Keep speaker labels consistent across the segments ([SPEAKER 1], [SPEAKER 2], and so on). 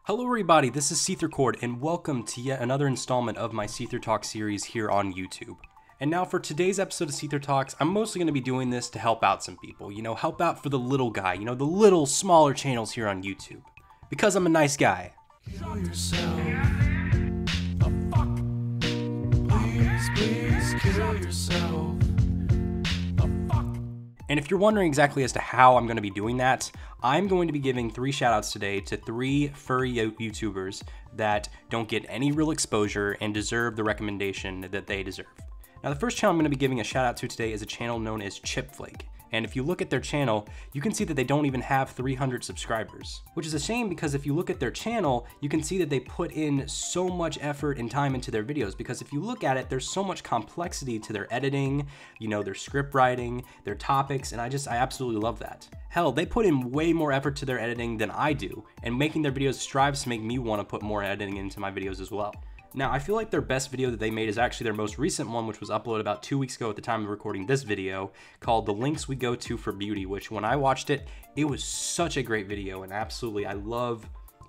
[SPEAKER 1] Hello everybody, this is SeetherCord and welcome to yet another installment of my SeetherTalks series here on YouTube. And now for today's episode of SeetherTalks, I'm mostly going to be doing this to help out some people, help out for the little guy, the little smaller channels here on YouTube. Because I'm a nice guy.
[SPEAKER 2] Kill yourself. The fuck? Please kill yourself. The fuck?
[SPEAKER 1] And if you're wondering exactly as to how I'm going to be doing that, I'm going to be giving 3 shoutouts today to 3 furry YouTubers that don't get any real exposure and deserve the recommendation that they deserve. Now the first channel I'm going to be giving a shout out to today is a channel known as ChipFlake. And if you look at their channel, you can see that they don't even have 300 subscribers, which is a shame because if you look at their channel, you can see that they put in so much effort and time into their videos because if you look at it, there's so much complexity to their editing, their script writing, their topics, and I absolutely love that. Hell, they put in way more effort to their editing than I do, and making their videos strives to make me want to put more editing into my videos as well. Now, I feel like their best video that they made is actually their most recent one, which was uploaded about 2 weeks ago at the time of recording this video, called The Links We Go To for Beauty, which when I watched it, it was such a great video, and absolutely, I love,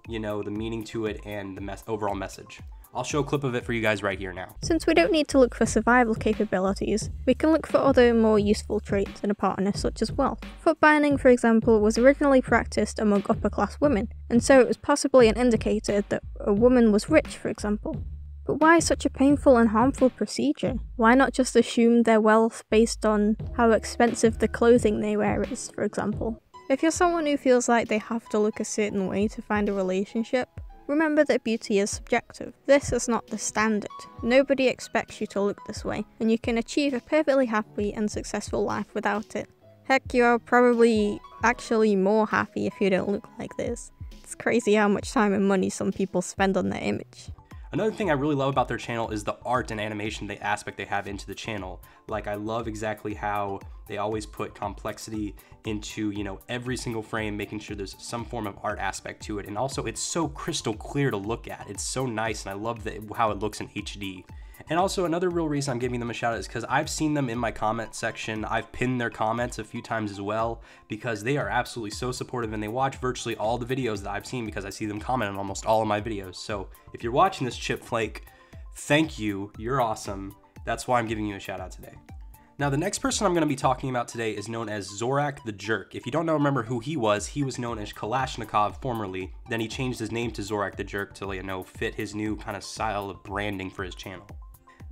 [SPEAKER 1] the meaning to it and the overall message. I'll show a clip of it for you guys right here now.
[SPEAKER 3] Since we don't need to look for survival capabilities, we can look for other more useful traits in a partner such as wealth. Foot binding, for example, was originally practiced among upper-class women, and so it was possibly an indicator that a woman was rich, for example. But why such a painful and harmful procedure? Why not just assume their wealth based on how expensive the clothing they wear is, for example? If you're someone who feels like they have to look a certain way to find a relationship, remember that beauty is subjective. This is not the standard. Nobody expects you to look this way, and you can achieve a perfectly happy and successful life without it. Heck, you are probably actually more happy if you don't look like this. It's crazy how much time and money some people spend on their image.
[SPEAKER 1] Another thing I really love about their channel is the art and animation aspect they have into the channel. Like, I love exactly how they always put complexity into, every single frame, making sure there's some form of art aspect to it. And also, it's so crystal clear to look at. It's so nice, and I love how it looks in HD. And also, another real reason I'm giving them a shout out is because I've seen them in my comment section. I've pinned their comments a few times as well because they are absolutely so supportive and they watch virtually all the videos that I've seen because I see them comment on almost all of my videos. So if you're watching this, ChipFlake, thank you. You're awesome. That's why I'm giving you a shout out today. Now, the next person I'm going to be talking about today is known as Zorich The Jerk. If you don't remember who he was known as Kalashnikov formerly. Then he changed his name to Zorich The Jerk to, fit his new kind of style of branding for his channel.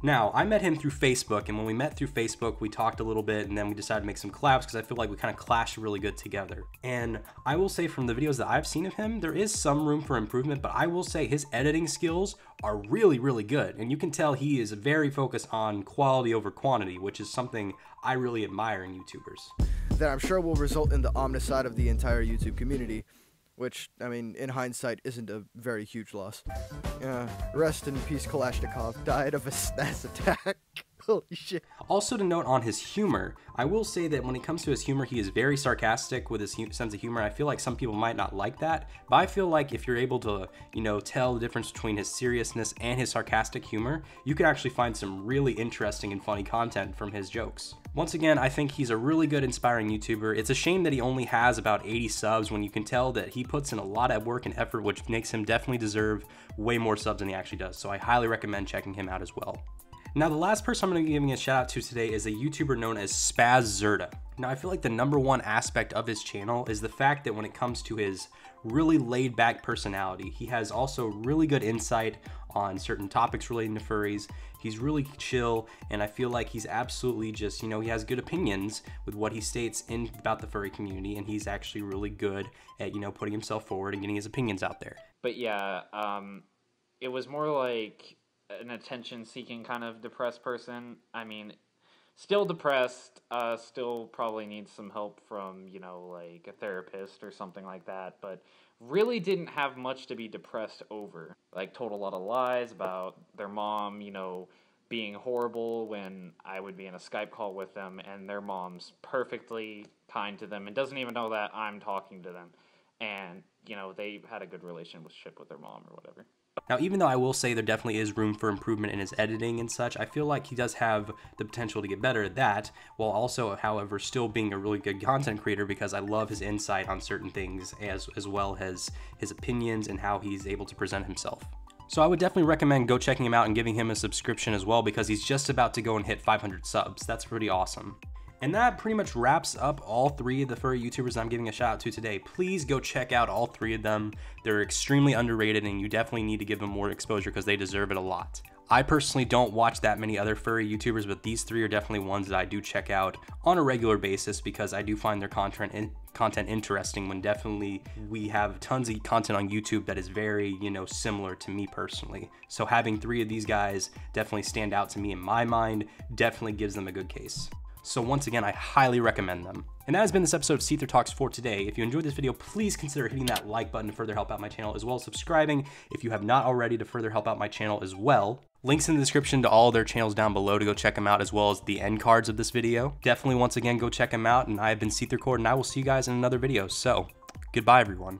[SPEAKER 1] Now, I met him through Facebook, and when we met through Facebook, we talked a little bit, and then we decided to make some collabs because I feel like we kind of clashed really good together. And I will say from the videos that I've seen of him, there is some room for improvement, but I will say his editing skills are really, really good. And you can tell he is very focused on quality over quantity, which is something I really admire in YouTubers.
[SPEAKER 4] That I'm sure will result in the omnicide of the entire YouTube community. Which, I mean, in hindsight, isn't a very huge loss. Rest in peace, Kalashnikov died of a Spazz attack. Holy shit.
[SPEAKER 1] Also to note on his humor, I will say that when it comes to his humor, he is very sarcastic with his sense of humor. I feel like some people might not like that, but I feel like if you're able to, tell the difference between his seriousness and his sarcastic humor, you can actually find some really interesting and funny content from his jokes. Once again, I think he's a really good, inspiring YouTuber. It's a shame that he only has about 80 subs when you can tell that he puts in a lot of work and effort, which makes him definitely deserve way more subs than he actually does. So I highly recommend checking him out as well. Now, the last person I'm going to be giving a shout out to today is a YouTuber known as Spazerta. Now, I feel like the #1 aspect of his channel is the fact that when it comes to his really laid back personality, he has also really good insight on certain topics relating to furries. He's really chill, and I feel like he's absolutely just, he has good opinions with what he states about the furry community, and he's actually really good at, putting himself forward and getting his opinions out there.
[SPEAKER 5] But yeah, it was more like an attention-seeking kind of depressed person. I mean, still depressed, still probably needs some help from, like a therapist or something like that, but really didn't have much to be depressed over. Like, told a lot of lies about their mom, being horrible when I would be in a Skype call with them, and their mom's perfectly kind to them and doesn't even know that I'm talking to them. And, they had a good relationship with their mom or whatever.
[SPEAKER 1] Now, even though I will say there definitely is room for improvement in his editing and such, I feel like he does have the potential to get better at that, while also, however, still being a really good content creator, because I love his insight on certain things as well as his opinions and how he's able to present himself. So I would definitely recommend go checking him out and giving him a subscription as well, because he's just about to go and hit 500 subs. That's pretty awesome. And that pretty much wraps up all 3 of the furry YouTubers I'm giving a shout out to today. Please go check out all 3 of them. They're extremely underrated, and you definitely need to give them more exposure because they deserve it a lot. I personally don't watch that many other furry YouTubers, but these 3 are definitely ones that I do check out on a regular basis because I do find their content interesting, when definitely we have tons of content on YouTube that is very, similar to me personally. So having 3 of these guys definitely stand out to me in my mind, definitely gives them a good case. So once again, I highly recommend them. And that has been this episode of SeetherTalks for today. If you enjoyed this video, please consider hitting that like button to further help out my channel, as well as subscribing if you have not already to further help out my channel as well. Links in the description to all their channels down below to go check them out, as well as the end cards of this video. Definitely, once again, go check them out. And I have been SeetherCord, and I will see you guys in another video. So, goodbye, everyone.